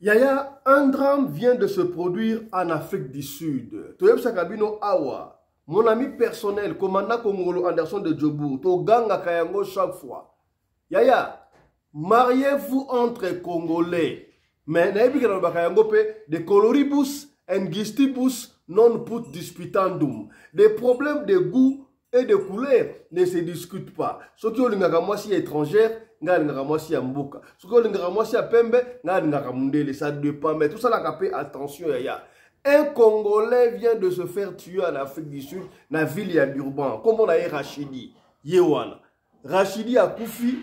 Yaya, un drame vient de se produire en Afrique du Sud. Toyeb Sakabino Awa, mon ami personnel, commandant Kongolo Anderson de Djobour, Toganga Kayango chaque fois. Yaya, mariez-vous entre Congolais. Mais Naïbi Kayango pe de coloribus and gistibus non put disputandum. Des problèmes de goût et de couleur ne se discutent pas. Ce qui est étrangère, ça dépend, mais tout ça, la attention, yaya. Un Congolais vient de se faire tuer en Afrique du Sud, dans la ville d'Urban. Comme on a eu Rachidi, Yewana. Rachidi a Koufi,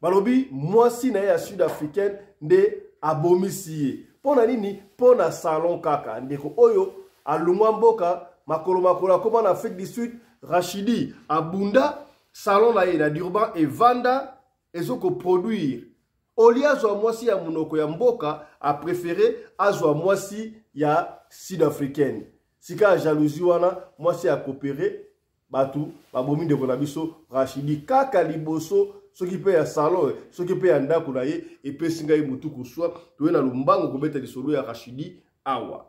Balobi, moi si na sud-africaine de Abomisie. Pour nini, pour na salon kaka, ndeko oyo, a Lumamboka, makolo comme en Afrique du Sud, Rachidi, Abunda, salon na d'Urban et Vanda. Et ce que produire. Oli azwa mwasi ya munoko ya mboka a préféré azwa mwasi ya sud-africaine. Sika jalousie wana mwasi a coopéré batu babomi de konabiso Rachidi kaka liboso soki pe ya salon soki pe ya ndako na ye et pe singa mutu kuswa to na lumbango ko beta lisolo ya Rachidi awa.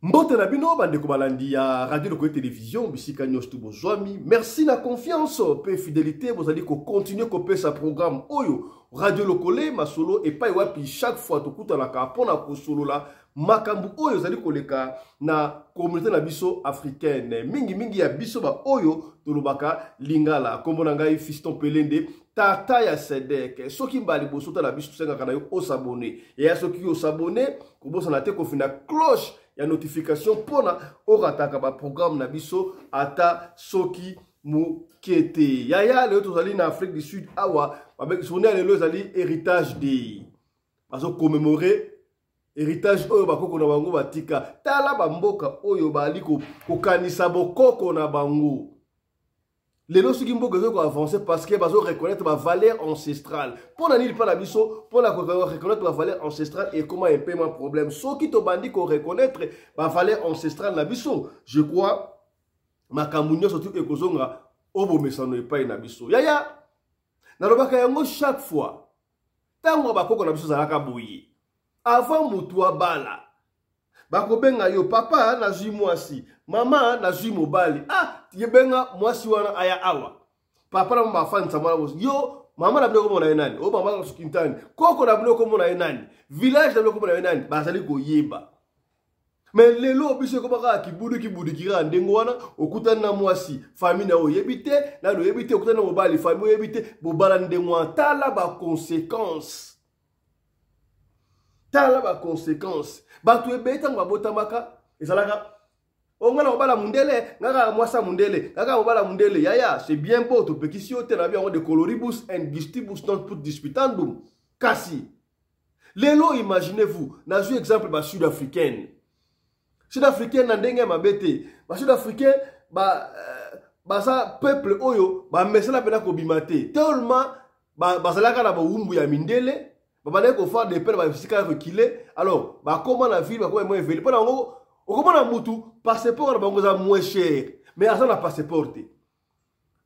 Mbote na bino bandeko balandi ya radio de télévision bisika nyosto bozwami. Merci na confiance pe fidélité vous allez continuer kope sa programme oyo radio lokole masolo et pas wapi chaque fois to kuta na ka pona ko solo la makambu oyo zali koleka na communauté na biso africaine mingi ya biso ba oyo tolobaka lingala kombo na ngai Fiston Pelende tata ya Sedek soki mbali boso ta la biso senga kana yo s'abonner et ya soki yo s'abonner ko bosa na te ko fina cloche ya notification pona orataka ba programme na biso ata soki mukete yaya leo tozali na Afrique du Sud awa avec journée lelo zali héritage day bazo commémorer héritage oyo bakoko na bango batika tala bamboka oyo bali ko kanisa bokoko na bango lelo soki mboka zo ko avancer parce que bazo reconnaître ba valeur ancestrale pona nili pa na biso pona ko reconnaître ba valeur ancestrale et comment un peu mon problème soki to bandi ko reconnaître ba valeur ancestrale na biso je crois makamunyo surtout ekozonga obo mesano epai na biso yaya na lobaka yango chaque fois tango bakoko na biso zalaka boyi avant mutua bala bakobenga yo papa na zui mwasi mama na zui mobali yebenga mwasi wana aya awa papa na mama fansa mwana yo mama na bino komona nani o mama na sukintani koko na bino komona nani village na bino komona nani bazali koyeba mais lelo biso komaka kibudu kira ndengo wana okutana na mwasi famille na oyebite na lo yebite okutana na mobali famille oyebite bobala ndengo tala ba conséquences tala ba conséquences batu ebeta ngabotamaka ezalaka ongana obala mundele ngaka mwasa mundele ngaka obala mundele yaya c'est bien beau to pekisio te na bien de coloribus and gistibus non put disputandum kasi lelo imaginez-vous na un exemple ba sud-africaine na ndenge mabete ba sud-africain ba sa peuple oyo ba mesala pena ko bimate tellement ba salaka na ba umbu ya mindele ba ko faire des peines ba fisika reculer alors ba comment la ville ba comment moins élevé pendant ngo comment na mutu passeport na bango za moins cher mais asa na passeport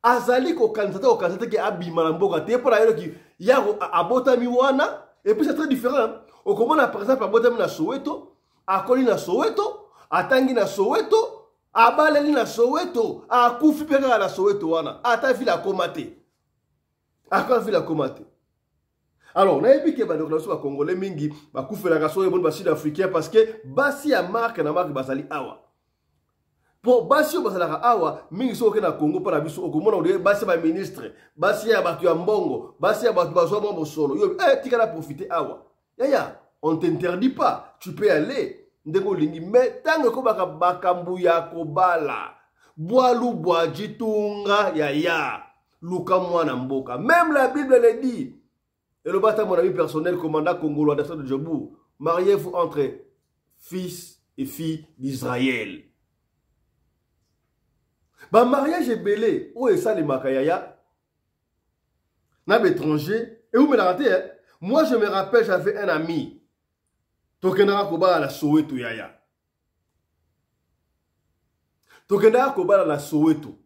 azali ko kanzata ki abima na mboka te pour ayo ki ya abota mi wana et puis c'est très différent au comment na par exemple abota mi na Soweto akoli na Soweto atangi na Soweto abaleli na Soweto akufi peka na Soweto wana ata vile akomate akwa vile akomate. Alors, na ebi ke ba dokulaso ba Congolais mingi ba kufela ka soye bon ba sud-africain parce que basi ya marque na marque basali awa. Pour basi basala awa mingi so ke na Congo pa na biso okomona ode basi ba ministre, basi ya batu ya mbongo, basi ya batu bazwa mambo solo. Yo tika na profiter awa. Yaya, on t'interdit pas, tu peux aller. Ndeko lingi mais tango ko baka bakambu ya kobala. Boalu boajitunga yaya. Luka mwana mboka. Même la Bible le dit. Et le bâtiment, mon ami personnel, commandant Congolo Anderson de Djobour, mariez-vous entre fils et filles d'Israël. Bah, mariage est belé. Où est ça, les makayaya? N'a étranger. Et où me l'a raté, hein? Moi, je me rappelle, j'avais un ami. Tokenara Koba à la Soweto, yaya. Tokenara Koba à la Soweto.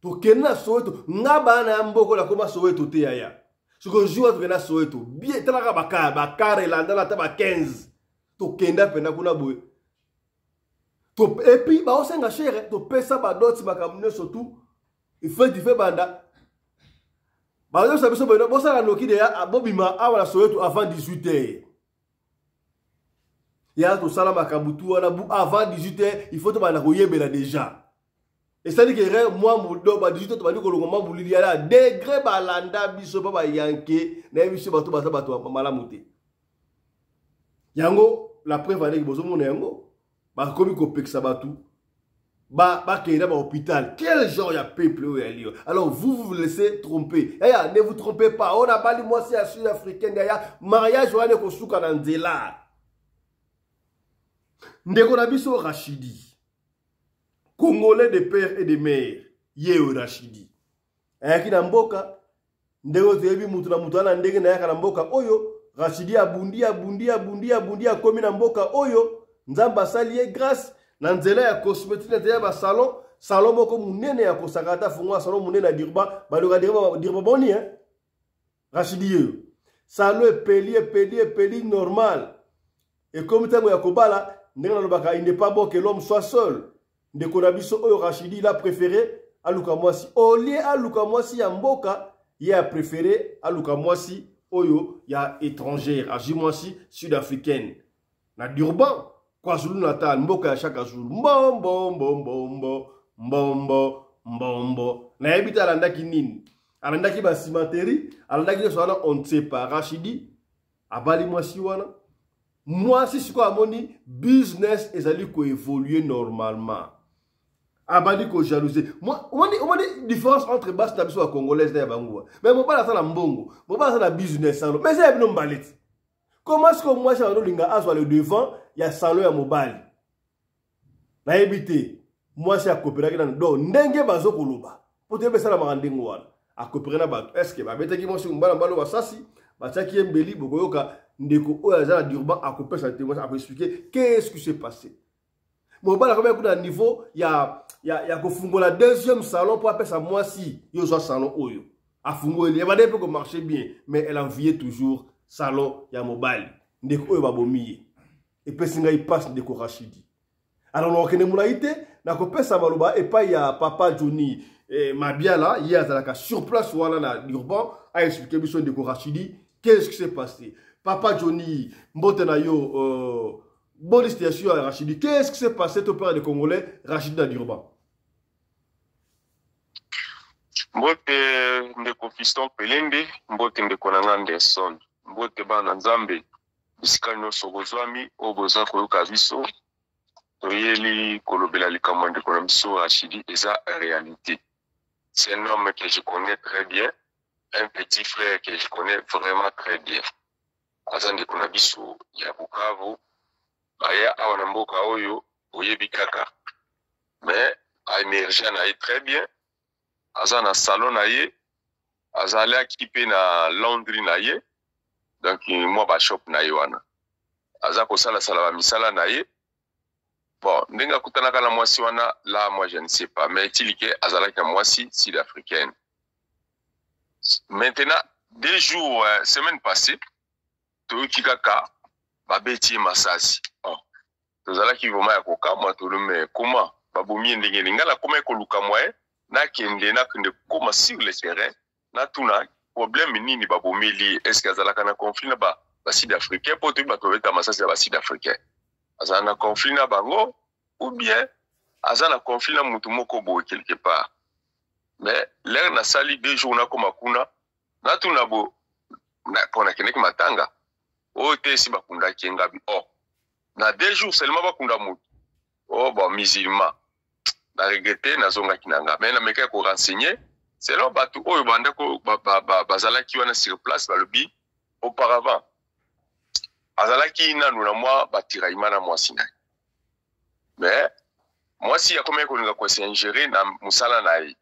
Tokenara Soweto. Naba na mboko la Koma Soweto, te yaya. Ce que je joue à Soweto, bien, tu as bakar et là, dans la table 15. Tu kenda pena kuna boy. Et puis, bah, on s'en a cher, tu payes ça, bah, d'autres, bah, comme nous, surtout, il faut du fait, banda. Bah, on s'en a bon, ça, la qui à Bobima, à Soweto avant 18h. Il y a tout ça, là, Makabutu, avant 18h, il faut te banda déjà. Et ça dit que moi, Moudo, 18h, tu vas dire que le moment où il y a là, degré balanda, biso, papa, yanké, n'a biso, bato, malamuté. Yango, la preuve, avec bozo, mon yango, bah, comme il copie que ça va tout, bah, qu'il y a un hôpital, quel genre de peuple où il y a. Alors, vous laissez tromper. Ne vous trompez pas, on a pas dit, moi, c'est à Sud-Africain, il y a mariage, on a un souka dans Zela. Ndeko Nabiso Rachidi. Congolais de père et de mère, Yeo Rachidi. Ayaki na mboka, ndego tebi mutu na ndege na yaka na mboka oyo, Rachidi abundi akomi na mboka oyo, nzamba saliye grâce, na nzela ya cosmétique na ba salon moko munene ya kosakata fungwa salon munene na Dirba, badoka Dirba boni Rachidi yo. Salon peli normal. Et comme tango ya kobala, ndenge na lobaka, il n'est pas bon que l'homme soit seul. Ndeko Nabiso oyo Rachidi il a préféré aluka mwasi olie aluka mwasi ya mboka il a préféré aluka mwasi oyo ya étrangère aji mwasi sud-africaine na Durban KwaZulu Natal mboka ya chaque jour mbombo na yebita alandaki nini alandaki ba cimenterie alandaki so wana on ne sait pas Rachidi abali mwasi wana mwasi siko amoni business ezali ko évoluer normalement. Abadi ko jalousie. Moi, on dit différence entre basse na biso congolaise na bangoua. Mais mon pas la mbongo, mon pas la business salon. Mais c'est non balet. Comment est-ce que moi j'ai un linga azwa le devant, il y a salon ya mobile. Na ebité. Moi c'est à coopérer dans do ndenge bazo koloba. Pour te besa la marandengo wana. A coopérer na bato. Est-ce que ba betaki mo sur mbala mbalo basasi, ba taki embeli bokoyoka ndeko oya za Durban a coopérer sa témoignage a expliquer qu'est-ce qui s'est passé. Bon, bah, là, niveau, il y a la deuxième salon pour appeler ça moi si il y a un salon oyo. A fungo il y a pas peu que marcher bien, mais elle enviait toujours salon ya mobile. Ndeko oyo babomiye. Et puis singa il passe ndeko Rachidi. Alors on kene munaité na ko pesa maloba et pas ya papa Johnny Mabia là, il y a la sur place wala na Durban a expliqué mission ndeko Rachidi, qu'est-ce qui s'est passé. Papa Johnny mbote na yo bonne situation à Rachidi. Qu'est-ce qui s'est passé au père des Congolais, Rachidi à Durban? Mbote ndeko Fiston Pelende, mbote ndeko Nanga Anderson, mbote bana Nzambe, bisika nyonso bozwami, oboza koyoka biso, toyeli kolobela likambo ndeko na biso Rachidi, eza réalité. C'est un homme que je connais très bien, un petit frère que je connais vraiment très bien. Aza ndeko na biso ya Bukavu, aya awana mboka oyo oyebi kaka mais a émergé na ye très bien aza na salon na ye azali akipe na laundry na ye donc moi ba shop na ye wana aza kosala sala ba misala na ye bon ndenga kutanaka na mwasi wana là moi je ne sais pas mais tilike azalaki na mwasi sud-africaine maintenant 2 jours semaine passée toyoki kaka babeti masasi tozala ki voma ya kokamwa tolume comment babomi ndenge ngala comment ekoluka mwa na kende koma sur le terrain na tuna problème nini babomeli est-ce que azalaka na conflit na ba sud-africain pour tout bato beta masasi ya ba sud-africain azala na conflit na bango ou bien azala na conflit na mutu moko boye quelque part mais l'air na sali 2 jours na koma kuna na tuna bo na pona kene matanga o te si bakunda kengabi na 2 jours seulement bakunda mutu bon musulman na regretter na zonga kinanga mais na meka ko renseigner selon batu oyo banda ko bazalaki wana sur place balobi auparavant azalaki nanu na moi batiraima na mwasi na mais mwasi ya komeka kolinga ko s'ingérer na musala na ye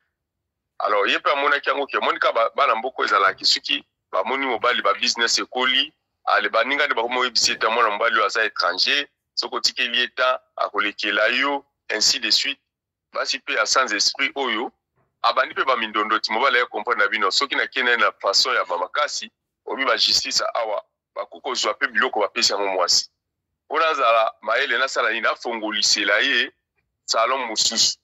alors yepe amona kiango ke monika bana mboko ezalaki suki ba moni mobali ba business ekoli ale baninga de bakomo ebisita mwana mbali aza étranger soko tikeli eta akolekela yo ainsi de suite basi pe sans esprit oyo abandi pe ba mindondo ti mobala ya comprendre na bino soki na kene na façon ya bamakasi obi ba justice awa bakoko zwa pe biloko bapesi yango mwasi ona zala maele na sala ni na fongolisela ye salon mususu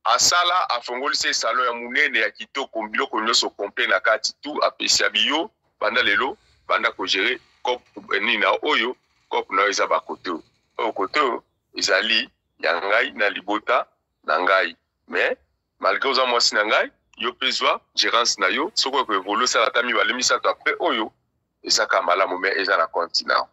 asala afongolise salon ya munene ya kitoko biloko nyonso complet na kati tu apesi biyo banda lelo banda ko gérer cop ni na oyo cop na eza ba koto o koto ezali ya ngai na libota na ngai mais malgré oza mwasi na ngai yo pezwa gérance na yo soko ko évoluer sala tami balemisa to après oyo ezaka malamu mais eza na continent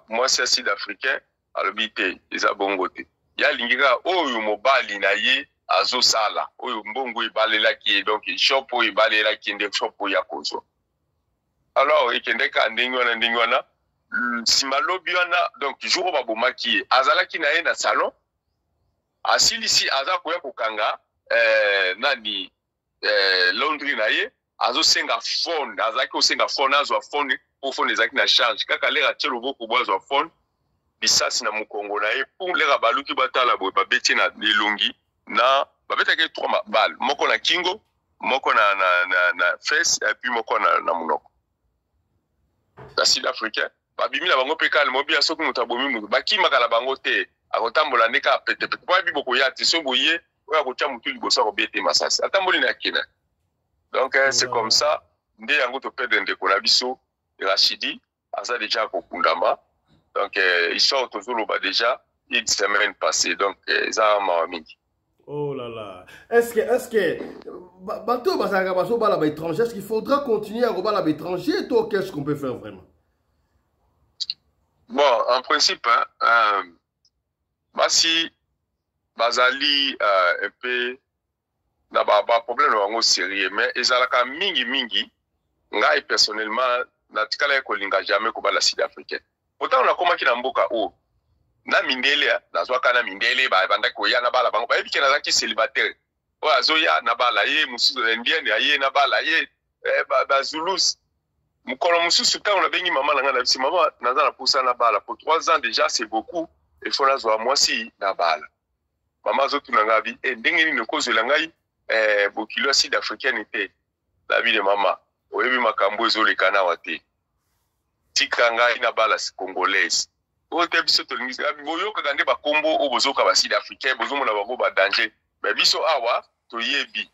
mwasi ya sud africain alobi te eza bongo te ya lingika oyo mobali na ye azo sala oyo mbongo ebalelaki ye donc shop oyo ebalelaki nde shop oyo ya kozwa alors ekendeka ndenge wana nsima lobi wana donc jour babomaki ye azalaki na ye na salon asilisi aza koya kokanga nani laundry na ye azosenga phone azalaki kosenga phone azwa phone po phone ezalaki na charge kaka lera tie loboko bo azwa phone bisasi na mukongo na ye pour lera baluki batala boye babeti na elongi na babetaki 3 balles moko na kingo moko na fesse et puis moko na munoko na sud africain babimi na bango pe kale mobia soki moto abomi moto bakimaka na bango te akotambola ndeka pete po biboko ya te so boye oya kotia mutu liboso akobete masasi atamboli na kina donc c'est comme ça nde yango to perdre ndeko na biso Rachidi aza déjà kokundama donc histoire toujours ba déjà une semaine passée donc ça m'a mingi. Oh là là. Est-ce que bateau basaka baso bala ba étranger est-ce qu'il faudra continuer à rebala ba étranger toi qu'est-ce qu'on peut faire vraiment? Bon en principe basi bazali un peu na ba problème wango sérieux mais ezalaka mingi ngai personnellement na tikala ko linga jamais ko bala sud africain pourtant on a komaki na mboka o na mindele na zwaka na mindele ba banda ko ya na bala bango ba ebiki na zaki célibataire o azoya na bala ye mususu indien ya ye na bala ye ba zulus mukolo mususu ta on a bengi mama na bisi mama naza na poussa na bala pour 3 ans déjà c'est beaucoup il faut la zwa mwasi na bala mama zo tunanga bi ndenge ni ko zela ngai bokilo sud africaine te la vie de mama oyebi makambo ezoleka na wate tika ngai na bala congolaise o te biso to lingisa boyoka kande ba kombo o bozoka ba sud africain bozomo na bango ba danger mais biso awa to yebi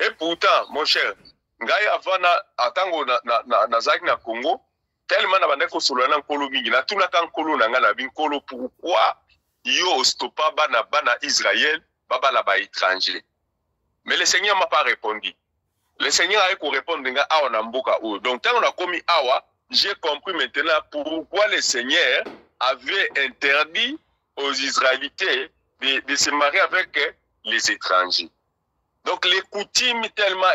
et pourtant mon cher ngai avana atango na zaki na Congo tellement na banda ko solo na nkolo mingi na tuna kan nkolo na ngana bi nkolo pourquoi yo stoppa bana Israël baba la ba étranger mais le Seigneur m'a pas répondu. Le Seigneur a répondu à on mboka ou. Donc quand on a commis awa, j'ai compris maintenant pourquoi le Seigneur avait interdit aux Israélites de se marier avec les étrangers. Donc les coutumes tellement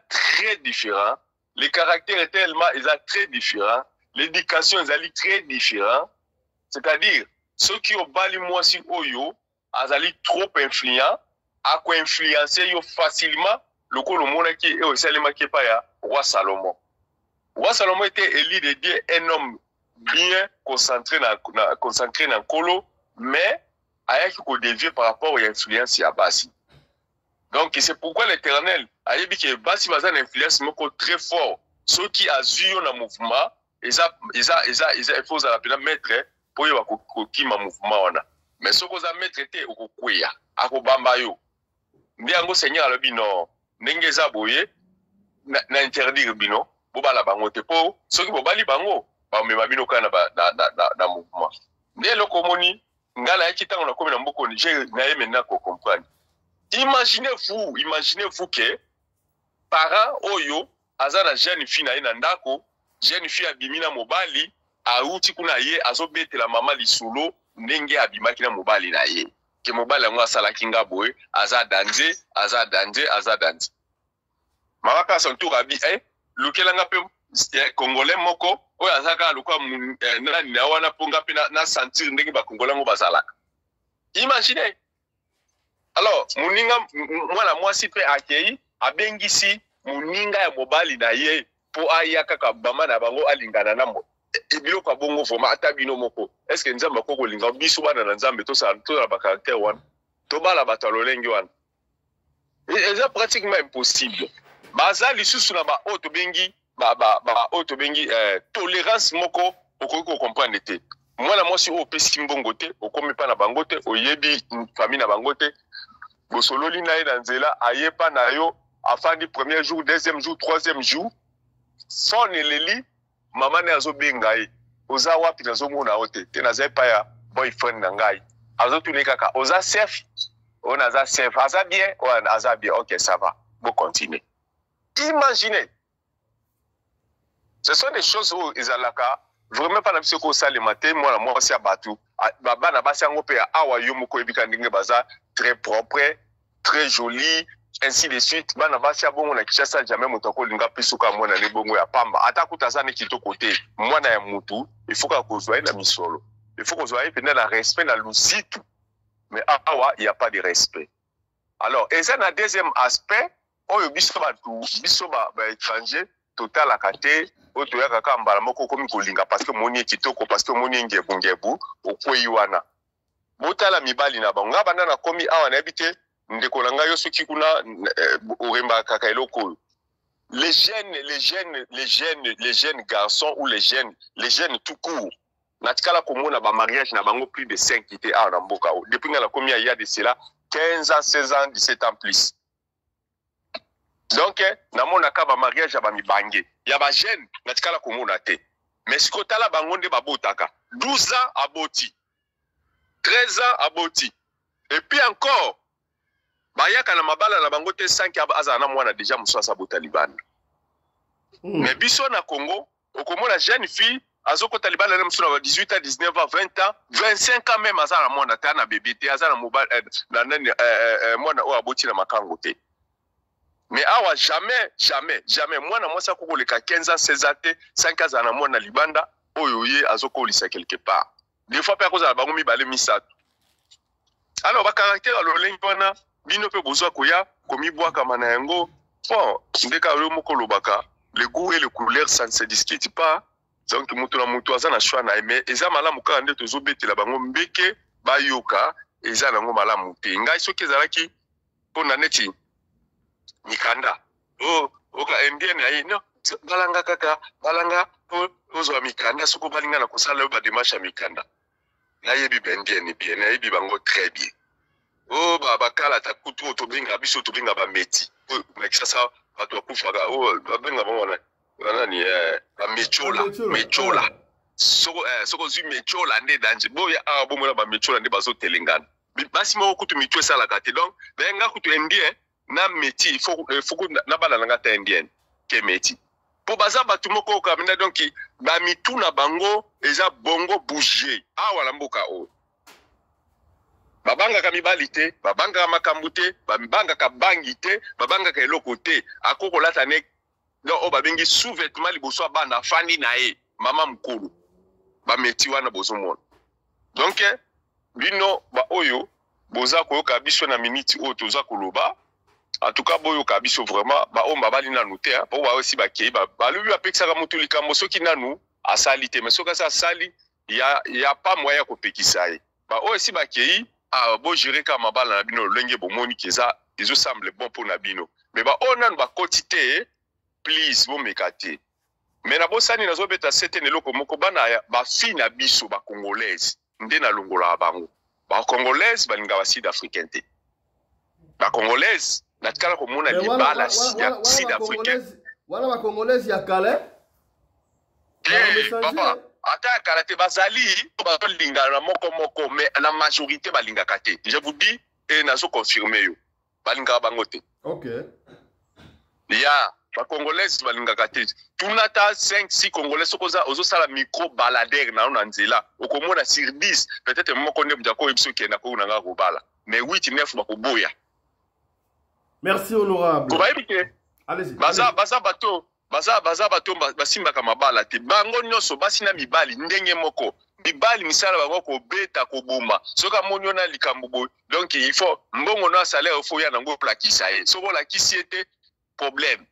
très différents, les caractères tellement très différents, l'éducation est très différente. C'est-à-dire ceux qui ont bali moi si oyo, azali trop influents, à quoi influencer yo facilement. Le colo monaki et au salima qui ya roi Salomon. Roi Salomon était élu de Dieu, un homme bien concentré dans colo, mais avec qu'on dévie par rapport à l'influence ya Basi. Donc c'est pourquoi l'Éternel a dit que Basi va une influence très fort. Ceux qui ont un mouvement, il faut la mettre pour y avoir un mouvement. Mais ceux qui ont mettre était au Kuya, à Kobambayo. Ndiango Seigneur le bino. Ndenge za boye na interdire bino bobala bango te po soki bobali bango ba mema bino kana na mouvement nde lokomoni ngala yaki tango na komi na mboko ni je na ye maintenant ko comprendre imaginez-vous que parent oyo azana jeune fille na ye na ndako jeune fille abimina mobali auti kuna ye azobetela mama lisolo ndenge abimaki na mobali na ye ke mobali yango asalaki nga boye aza danje mama pe son tour abi lukelanga pe congolais moko oyo azaka lokwa nani na wana ponga pe na sentir ndenge ba congolais ngo bazalaka imaginez alors muninga mwana mwasi pe akei abengisi muninga ya mobali na ye po aya kaka bama na bango alingana na mo ebiloko abongo voma ata bino moko est-ce que nzamba koko linga biso bana na nzambe to sa to na ba caractère wana to bala bato lolenge wana C'est pratiquement impossible. Baza lisusu na ba auto bengi auto bengi tolérance moko okoko comprendre te. Moi na moi si o pesi mbongo te, okomi pa na bango te, oyebi famille na bango te. Bosololi na ye nzela ayepa na yo afandi premier jour, deuxième jour, troisième jour. Son eleli maman ne azo benga ye. Oza wapi nazo mona ote. Te naza pa ya boyfriend na ngai. Azo tuni kaka oza chef. On a ça chef, ça bien, on a ça bien, ok, ça va, vous continuez. Imaginez, ce sont des choses où ils ont là, vraiment pas l'habitude qu'on s'allie matin, moi c'est à Batou, baba na basi ango pe awa yomu ko ebika ndenge baza très propre, très joli, ainsi de suite. Bana basi abongo na kishasa jamais mutako linga pisuka mwana ne bongo ya pamba. Ata kutazana kito côté, mwana ya mutu, il faut qu'on soit na misolo. Il faut qu'on soit pendant la respect na lusitu. Mais il n'y a pas de respect. Alors, et ça, un deuxième aspect, on biso étranger, total à côté, au toya kaka mbalamoko komi kolinga parce que moni kitoko parce que moni ngebu au koyiwana. Botala mibali na bango bana na komi awa na habité ndeko langa yo soki kuna oremba kaka eloko. Les jeunes garçons ou les jeunes tout court. Natikala komona ba mariage na bango plus de 5 qui étaient à Namboka. Depuis que la commune il y a de cela 15 ans, 16 ans, 17 ans plus. Donc namona ka ba mariage ya ba mibange. Ya ba jeune natikala komona te. Mais ce côté là bango nde babotaka. 12 ans aboti. 13 ans aboti. Et puis encore bayaka na mabala na bango te 5 azana mwana déjà musasa bota libana. Mais biso na Congo, okomona jeune fille azoko taliban na msuna 18 ans, 19 ans, 20 ans, 25 ans même azana mwana ta na bébé te azana mobile na nani mwana o aboti na makango te. Mais awa jamais mwana mwasa koko leka 15 ans, 16 ans te 5 ans azana mwana libanda oyo ye azoko lisa quelque part. Des fois pe akoza bango mibale misatu. Alors ba caractère lolengi wana bino pe bozwa koya komi bwaka mana yango. Bon, ndeka lo moko lobaka le goût et les couleurs ça ne se discute pas. Donc mutu na mutu azana choix na mais eza malamu ka nde tozo betela bango mbeke bayoka eza nango malamu te ngai soki ezalaki pona neti mikanda oka indien ayi no balanga kaka balanga ozo mikanda soko balinga na kosala ba démarche mikanda nayebi bendien bien nayebi bango très bien baba kala ta kutu tobinga biso tobinga ba meti na kisasa bato akufaka babenga bango nani mechola soko zwi mechola nde danje boya bomona ba mechola nde bazo telengana basi mo kutu mitwe sala kate donc benga kutu indien na meti il faut na bala nga ta indien ke meti po baza batu moko kamina donc ba mitu na bango eza bongo bouger wala mboka o babanga ka mibali te babanga ka makambu te babanga ka bangi te babanga ka eloko te akoko lata ne donc o babengi sous-vêtement liboso bana fandi na e mama mkulu ba meti wana bozomona donc bino ba oyo boza koyoka biso na minute oyo toza koloba en tout cas boyoka biso vraiment ba o mabali na nous te po ba aussi ba kei ba lubi apekisaka mutu likambo soki nanu asali te mais soki asa sali ya pas moyen ko pekisa ye ba o aussi ba kei bo gérer ka mabala na bino lenge bomoni keza ezo semble bon pour na bino mais ba o nanu ba kotite please vous mekate mais na bosani nazo beta certaine loko moko bana ba fi na biso ba congolaise nde na longola bango ba congolaise balinga ba sud africain te ba congolaise na tikala ko mona libala ya sud africain wana ba congolaise ya kale papa ata kala te bazali ba linga na moko mais la majorité balinga kate je vous dis et nazo confirmer yo balinga bango te OK ya ba congolaise balingaka te tunata 5-6 congolais sokoza ozosala micro baladere na nzela okomona sur 10 peut-être moko nde mjako ebiso kenda ko unanga kobala mais 8-9 bakoboya. Merci honorable. Kobayibike allez-y baza bato basimbaka mabala te bango nyonso basina mibali ndenge moko mibali misala bango ko beta ko boma soka monyo na likambo boy donc il faut mbongo na salaire faut ya nango plakisa ye soko la kisi était problème.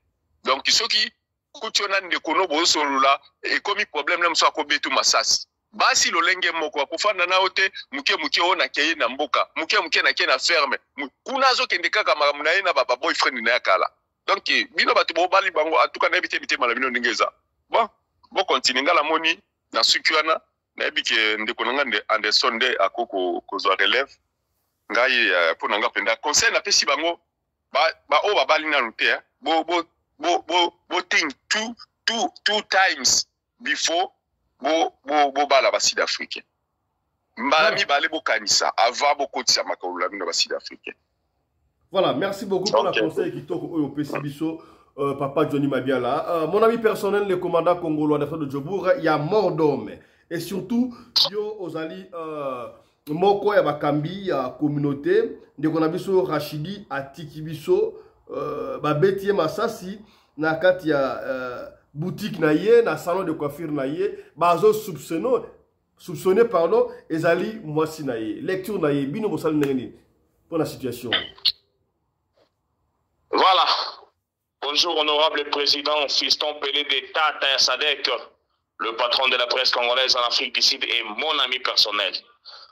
Donc, ceux qui kuchona ndeko no bosolula et comme problème na mso akobetu masasi basi lolenge moko akofanda na ote muke ona keye na mboka muke na keye na ferme kuna azokende kaka makambo na ye na ba boyfriend na yakala donc bino bato bobali bango atuka na ebite bitema na bino ndenge eza bon continue ngala moni na suki wana na ebike ndeko nanga nde Anderson nde akoko kozwa relève ngai pona nga penda conseil na pesi bango ba o babali na nute bo think two times before bo bala ba sud africain mbami bale bo kanisa avant bo kotisa makolo bino ba sud africain. Voilà, merci beaucoup pour la conseil qui toque au PCBiso, Papa Johnny Mabiala. Mon ami personnel, le commandant congolais de Djobour, il y a mort d'homme. Et surtout, yo ozali moko ya bakambi ya communauté, de konabiso Rachidi Atikibiso, babeti Masasi, na kati ya boutique na ye, na salon de coiffure na ye, bazo soupçonné pardon, ezali mwasi na ye. Lecture na ye, bino bosali nengeni pour la situation. Voilà. Bonjour, honorable président, fiston Pelé de Tata Sadek, le patron de la presse congolaise en Afrique du Sud et mon ami personnel.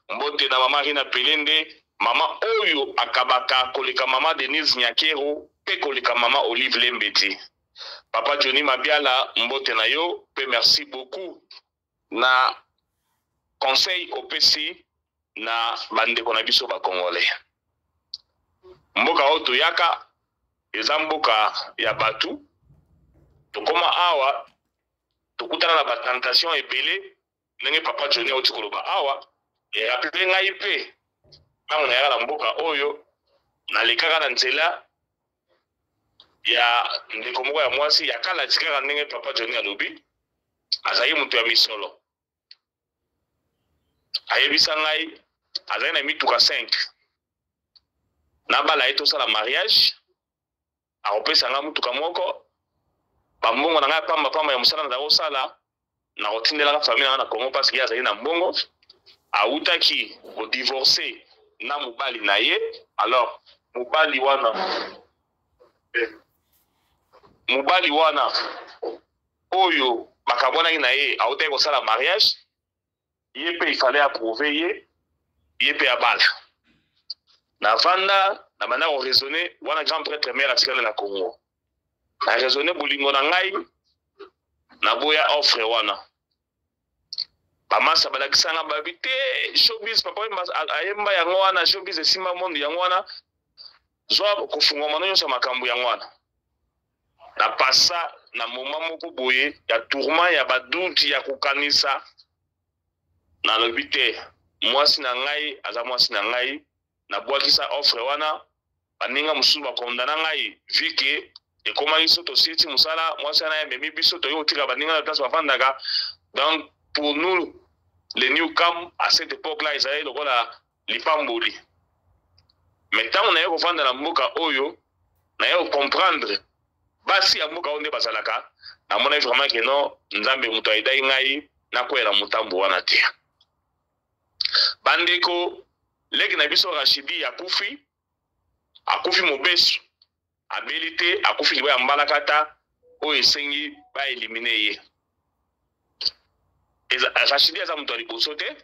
Mbote na mama Rina Pelende, mama Oyo Akabaka, kolika mama Denise Nyakero, pe kolika mama Olive Lembeti. Papa Johnny Mabiala, mbote na yo, pe merci beaucoup na conseil au PC na bande konabiso ba Congolais. Mboka oto yaka, eza mboka ya batu tokoma awa tokutana na batentation ebele ndenge Papa Johnny oti koloba awa ya rappele ngai pe ntango na yaka na mboka oyo nalekaka na nzela ya ndeko moko ya mwasi ya kala tikaka ndenge Papa Johnny alobi azali moto ya misolo ayebisa ngai azali na mituka 5 na bala ye tosala mariage akopesa nga mutuka moko bambongo na ngai pamba ya musala na kosala na kotindelaka famille na Congo parce que azali na mbongo autaki kodivorce na mobali na ye. Alors mobali wana oyo bakabwanaki na ye autaki kosala mariage ye pe ifallait approuver ye pe abala na vanda na banda ko raisonner wana grand prêtre mère atikala na Congo na raisonner bolingo na ngai na boya offre wana bamasa balakisanga babite showbiz papa ayemba yango wana showbiz esimba mondo yango wana zwa kofunga mano nyonso makambo yango wana na pasa na moma moko boye ya tourment ya baduti ya kokanisa na lobite mwasi na ngai aza mwasi na ngai na bwakisa offre wana baninga mususu bakondana ngai vike ekoma biso tositi musala mwasi na memi biso toyo tika baninga na place bafandaka. Donc pour nous les newcom à cette époque là Israël lokola lipamboli mais tant on a eu vendre na mboka oyo na yo comprendre basi ya mboka onde bazalaka na mona vraiment que non nzambe muto aidai ngai na kwela mutambo wana te bandeko leki na biso Rachidi akufi mobesu abilité akufi liwa mbalakata o esengi ba éliminer ye Rachidi aza muto aliboso te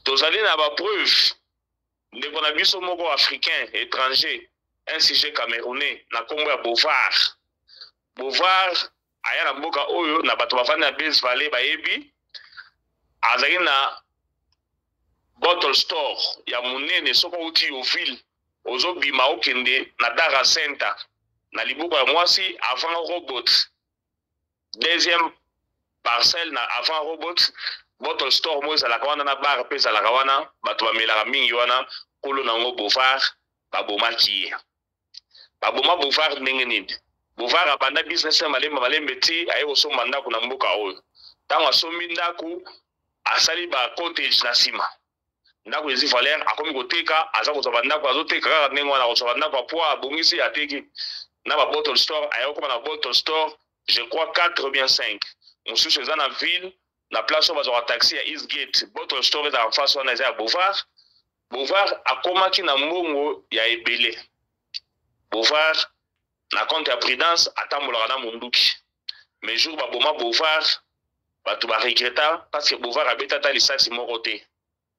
tozali na ba preuve ndeko na biso moko africain étranger un sujet camerounais na kombo ya Bovar aya na mboka oyo na bato bafandi na Base Valley bayebi azali na bottle store ya munene soko uti Oville ozobima okende na Dara Center na libuko ya mwasi avant robot deuxième parcelle na avant robot bottle store mo ezalaka wana na bar pe ezalaka wana bato bamelaka mingi wana kolo nango Bovar babomaki ye baboma Bovar ndenge nini Bovar abanda business ya malembe ti aye kosomba ndako na mboka oyo ntango asombi ndako asali ba cottage na nsima ndako ezi valeur akomi koteka aza kozwa bandako azoteka kaka ndenge wana kozwa bandako apoa abongisi ateki na ba bottle store aye kokoma na bottle store je crois 4 ou bien 5 mosusu eza na ville na place oyo bazwaka taxi ya Eastgate bottle store eza en face wana eza ya Bovar akomaki na mbongo ya ebele Bovar na compte ya prudence atambolaka na munduki mais jour baboma Bovar bato ba regreta parce que Bovar abeta ta lisasi moko te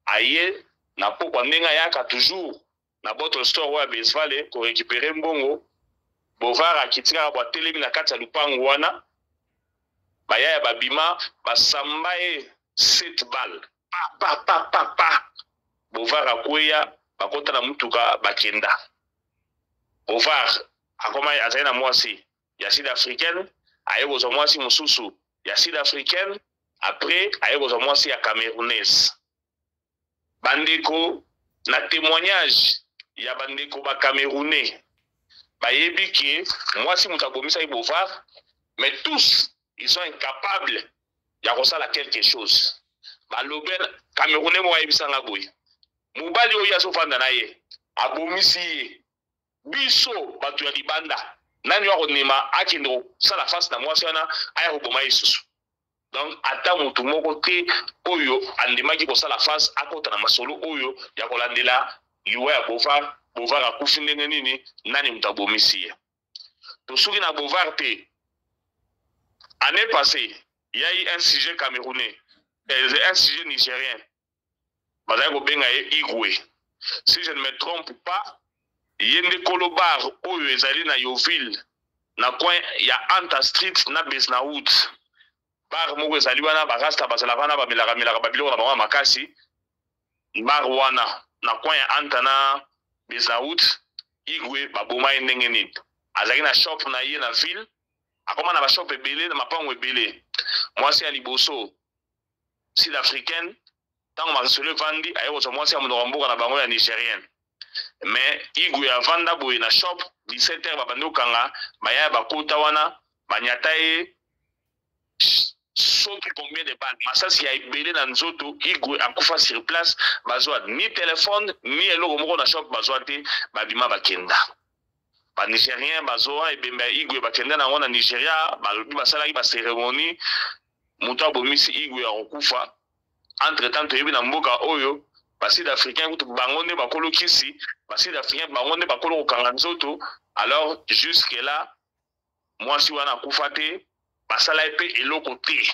aye na pokwa ndenga yaka toujours na bottle store wa Besvale ko récupérer mbongo Bovar akitika ba telemi na kati ya lupango wana baya babima basamba 7 balles pa Bovar akweya bakota na mutuka bakenda Bovar akoma azali na mwasi ya sud-africaine aye kozwa mwasi mosusu ya sud-africaine après aye kozwa mwasi ya camerounaise bandeko na témoignage ya bandeko ba camerounais bayebi ke mwasi mutu abomisa Bovar mais tous ils sont incapables ya kosala quelque chose baloben camerounais mo ayebisanga boye mobali oyo azofanda na ye abomisi ye biso bato ya libanda nani wa konema akende kosala face na mwasi wana aya koboma ye susu donc ata mutu moko te oyo andemaki kosala face akota na masolo oyo ya kolandela liwa ya Bovar Bovar akufi ndenge nini nani mutu abomisi ye tosuki na Bovar te année passée il y a eu un sujet camerounais un sujet nigérien bazali kobenga ye Igwe si je ne me trompe pas yende kolobar oyo ezali na Yoville na coin ya Anta Street na Besnaout bar moko ezali wana barasta bazala wana bamelaka babiloko na bango makasi bar wana na coin ya Anta na Besnaout Igwe baboma ye ndenge nini azali na shop na ye na ville akoma na ba shop ebele na mapango ebele mwasi ya liboso sud-africaine tango makasolo vandi aye kozwa mwasi ya monoko mboka na bango ya nigérienne mais Igwe avanda boye na shop 17h babandi okanga baya bakota wana banyata ye soki combien de balles masasi ya ebele na nzoto Igwe akufa sur place bazwa ni téléphone ni eloko moko na shop bazwa te babima bakenda ba nigérien bazwa ebemba Igwe bakenda na wana Nigeria balobi basalaki ba cérémonie mutu abomisi Igwe ya kokufa entre temps toyebi na mboka oyo ba sud-africain kutu bango nde bakolo kisi ba sud-africain bango nde bakolo kokanga nzoto alors jusque là mwasi wana akufa te basala epe eloko te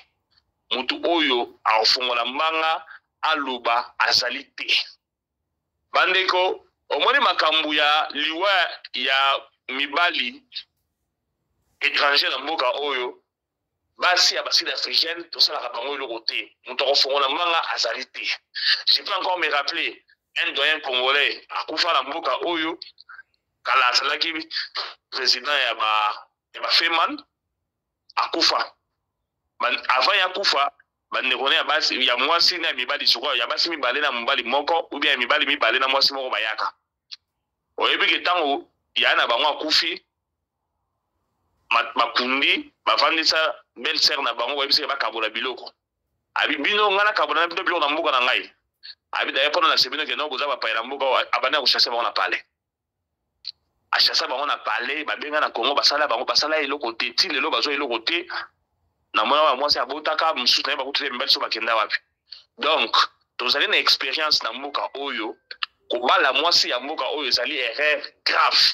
mutu oyo aofongola mbanga aloba azali te bandeko omoni makambo ya liwa ya mibali étranger na mboka oyo basi ya baside africaine tosalaka bango eloko te mutu akofongola mbanga azali te je peux encore me rappeler un doyen congolais akufa na mboka oyo kala azalaki président ya ba Feman akufa avant ya kufa bandekone ya basi ya mwasi na mibali sikoyo ya basi mibale na mobali moko ou bien mibali mibale na mwasi moko bayaka oyebi ke tango ya na bango akufi makundi bavandisa belle sœur na bango oyebisi bakabola biloko abi bino ngana kabola na biloko na mbuka na ngai abi d'ailleurs pendant la semaine que non boza ba paira mbuka abana ko chasser bango na palais a chasser bango na palais babenga na Congo basala bango basala eloko te ti lelo bazo eloko te na mwana wa mwasi abotaka msusu na bakutu mbali so bakenda wapi donc tozali na expérience na mbuka oyo kobala mwasi ya mbuka oyo ezali erreur grave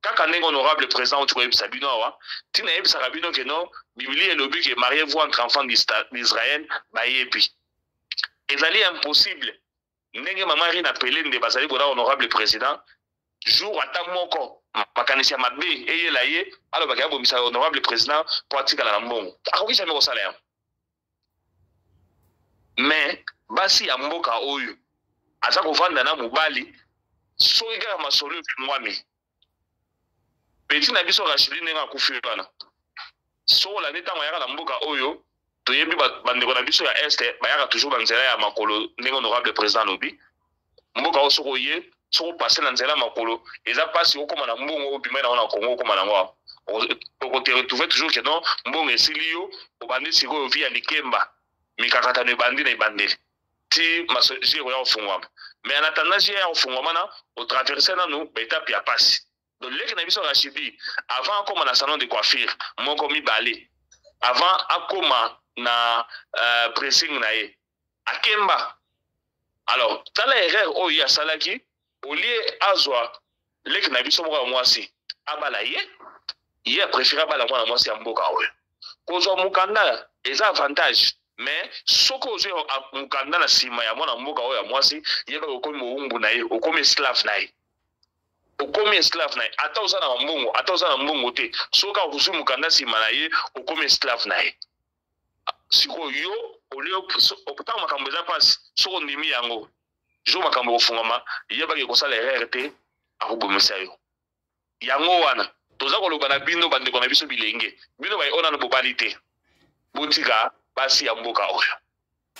kaka ndenge honorable président tu koyebisa bino awa tina yebisaka bino ke non Biblia elobi ke mariez-vous entre enfants d'Israël bayebi ezali impossible ndenge mama Rina Pelende bazali bona honorable président jour ata moko makanisi ya mabe eyela ye alobaka yabomisa honorable président po atikala na mbongo akoki jamais kosala yango mais basi ya mboka oyo aza kovanda na mobali soki kaka masolo efungwami peti na biso Rachidi ndenge akufi wana sokola nde ntango ayaka na mboka oyo toyebi bandeko na biso ya este bayaka toujours banzela ya makolo ndenge honorable président alobi mboka oyo soko ye soko passe na nzela makolo eza pasi okoma na mbongo obima na wana Kongo okoma na ngwa okote retrouver toujours que non mbongo esili yo obandi sikoyo vi ya likemba mikakatano ebandi na ebandeli ti masojiro ya ofungwama mais en attendant ya ofungwama na otraverser nanu baetape ya pasi donc leki na biso Rachidi avant akoma na salon de coiffure moko mibale avant akoma na pressing na ye akemba alors tala erreur oyo asalaki olie azwa leki na biso moko ya mwasi abala ye préféré abala mwana mwasi ya mboka oyo kozwa mukanda eza avantage mais soko ozwi mokanda na nsima ya mwana mboka oyo ya mwasi yebaka okomi mowumbu na ye okomi esclave na ye okomi esclave na ye ata oza na mbongo te soki akozwi mokanda nsima na ye okomi esclave na ye sikoyo yo ntango makambo eza mpasi soki ondimi yango jo makambo ekofungama yebaka ekosala erreur te akobomisa yo yango wana toza koloba na bino bandeko na biso bilenge bino bayona na bobali te botika basi ya mboka oyo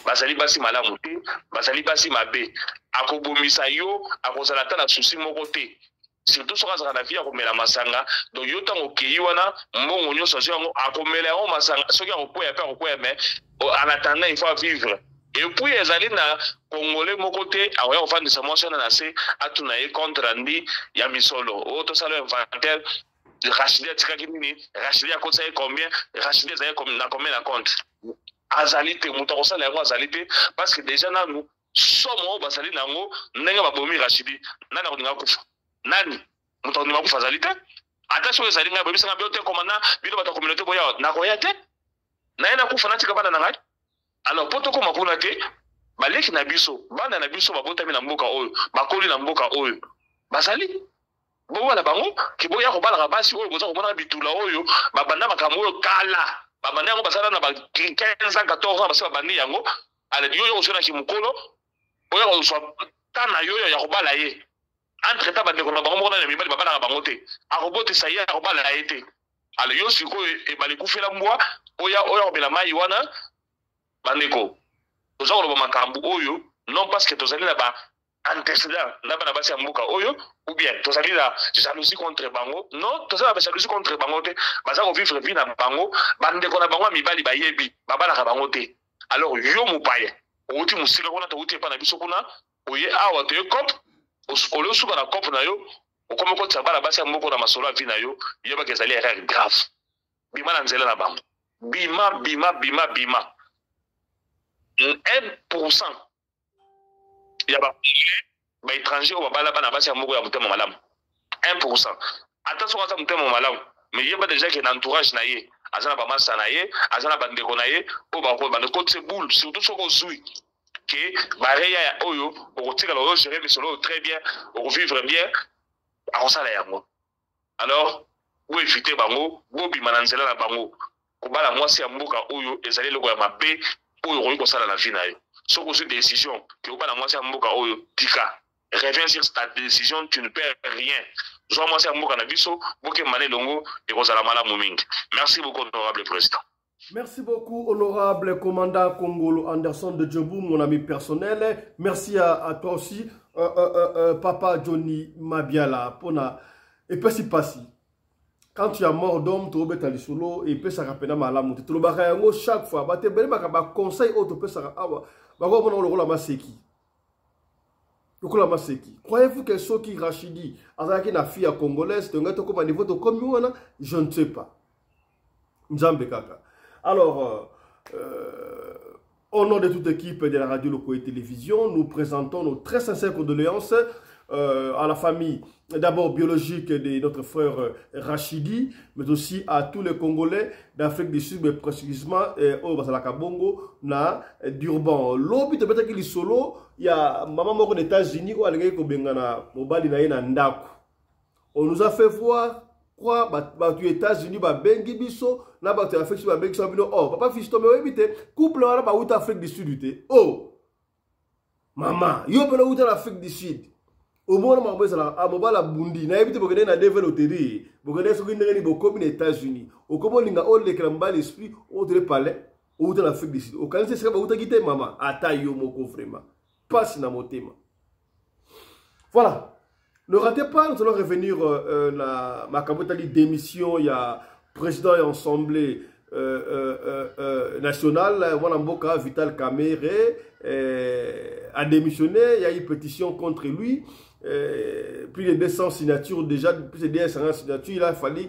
bazali basi malamu te bazali basi mabe akobomisa yo akozala ata na susi moko te surtout soki azalaka na vi akomela masanga donc yo ntango okei wana mbongo nyonso azwi yango akomela yango masanga soki akokwea mpe akokwea me en attendant il faut vivre et puis ezali na congolais moko te akoya kofandisa mwasi wana na se atuna ye compte rendu ya misolo oyo tosala inventaire Rachidi atikaki nini Rachidi akotisa ye combien Rachidi ezali na combien na compte azali te moto akosala yango azali te parce que déjà nanu somo oyo bazali nango ndenge babomi Rachidi nani akoninga kufa nani moto akoninga kufa azali te ata soki ezali ngai boyebisanga bio te komanda bino bato ya communauté boya nakoya te naye nakufa natika bana na ngai alors po tokoma kuna te baleki na biso bana na biso babotami na mboka oyo bakoli na mboka oyo bazali bobala bango ke boya kobalaka basi oyo boza komona bitula oyo babanda makambo oyo kala babanda yango basala na ba 15 ans 14 ans basi babandi yango ale yoyo kozona ki mukolo oyo kozwa tana yoyo ya kobala ye entre temps bandeko na bango moko na mibali babalaka bango te akobotisa ye akobala ye te ale yo sikoyo ebali kufela mbwa oya kobela mai wana bandeko toza koloba makambo oyo non parce que tozali na ba antécédent na bana basi ya mboka oyo ou bien tozali na jalousie contre bango non tozali na jalousie contre bango te baza kovivre vie na bango bandeko na bango ya mibali bayebi babalaka bango te alors yo mopaya outi mosika kuna touti epa na biso kuna oye awa toye cope ole osuka na cope na yo okomi okotisa bana basi ya mboka na masolo ya vie na yo yebaka ezali erreur grave bima na nzela na bango bima 1% ya ba étranger oyo babala bana basi ya moko ya motema malamu 1%. Ata soki aza motema malamu mais yeba déjà ke na entourage na ye aza na bamasa na ye aza na bandeko na ye oyo bandekotise boule surtout soki ozwi ke bareya oyo okotikala oyo gérer misolo oyo très bien okovivre bien akosala yango alors boevite bango bobima na nzela na bango kobala mwasi ya mboka oyo ezali eloko ya mabe oyo okoki kosala na vie na yo soki ozwi décision ke obala mwasi ya mboka oyo tika reviens sur ta décision tu ne perds rien zwa mwasi ya mboka na biso bokemana elongo ekozala malamu mingi. Merci beaucoup honorable président. Merci beaucoup, honorable commandant Kongolo Anderson de Djobou, mon ami personnel. Merci à toi aussi, Papa Johnny Mabiala, Pona. Et puis si passi. Quand tu as mort d'homme, tu as solo et puis ça rappelle malamu. Tu le barres chaque fois. Bah t'es bien, bah conseil autre peu ça. Ah bah bah on le rôle à Maseki. Le rôle à Maseki. Croyez-vous que ceux qui Rachidi, avec une fille congolaise, tu as un niveau de commune, je ne sais pas. Nzambe kaka. Alors, au nom de toute l'équipe de la radio Loko et Télévision, nous présentons nos très sincères condoléances à la famille, d'abord biologique de notre frère Rachidi, mais aussi à tous les Congolais d'Afrique du Sud, mais précisément au Basalaka Bongo, na Durban. L'obit de Betaki Solo, il y a maman mort aux États-Unis ou à l'égard de Bengana, Mobali na Ndaku. On nous a fait voir quoi, aux États-Unis, Bengi Biso, na ba Afrique ba Bengi Sabino. Oh, papa fisto me webite, couple là ba out Afrique du Sud. Oh, maman, yo pena out Afrique du Sud. Au moins, on va la bundi. Na éviter de na développer. Bogane so ngene ni bokomi aux États-Unis. Au comment linga on le kramba l'esprit au de palais ou de l'Afrique du Sud. Au quand c'est ça ba utakite maman. Ata yo moko vraiment. Passe na motema. Voilà. Ne ratez pas, nous allons revenir ma cabotali d'émission. Il y a président et assemblée nationale, Wanamboka Vital Kamere a démissionné. Il y a eu une pétition contre lui. Plus de 200 signatures déjà, plus de 200 signatures. Il a fallu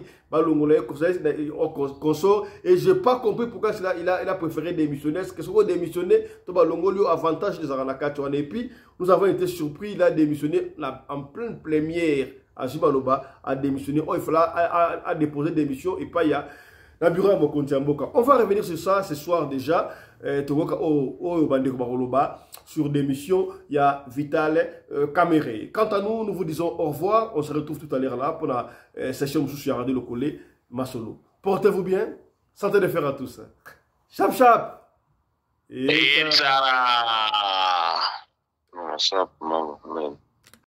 consort. Et je n'ai pas compris pourquoi il a préféré démissionner. Est-ce que ce qu'on démissionné, il avantage des Aranakatouane. Et puis, nous avons été surpris, il a démissionné en pleine première à Jibaloba, a démissionné. Oh, il fallait déposer démission et pas il y a On va revenir sur ça ce soir déjà. Sur des missions, il y a Vital Caméré. Quant à nous, nous vous disons au revoir. On se retrouve tout à l'heure là pour la session sur Radio Locolé, Masolo. Portez-vous bien. Santé de fer à tous. Chap chap. Et ça. Chap, maman.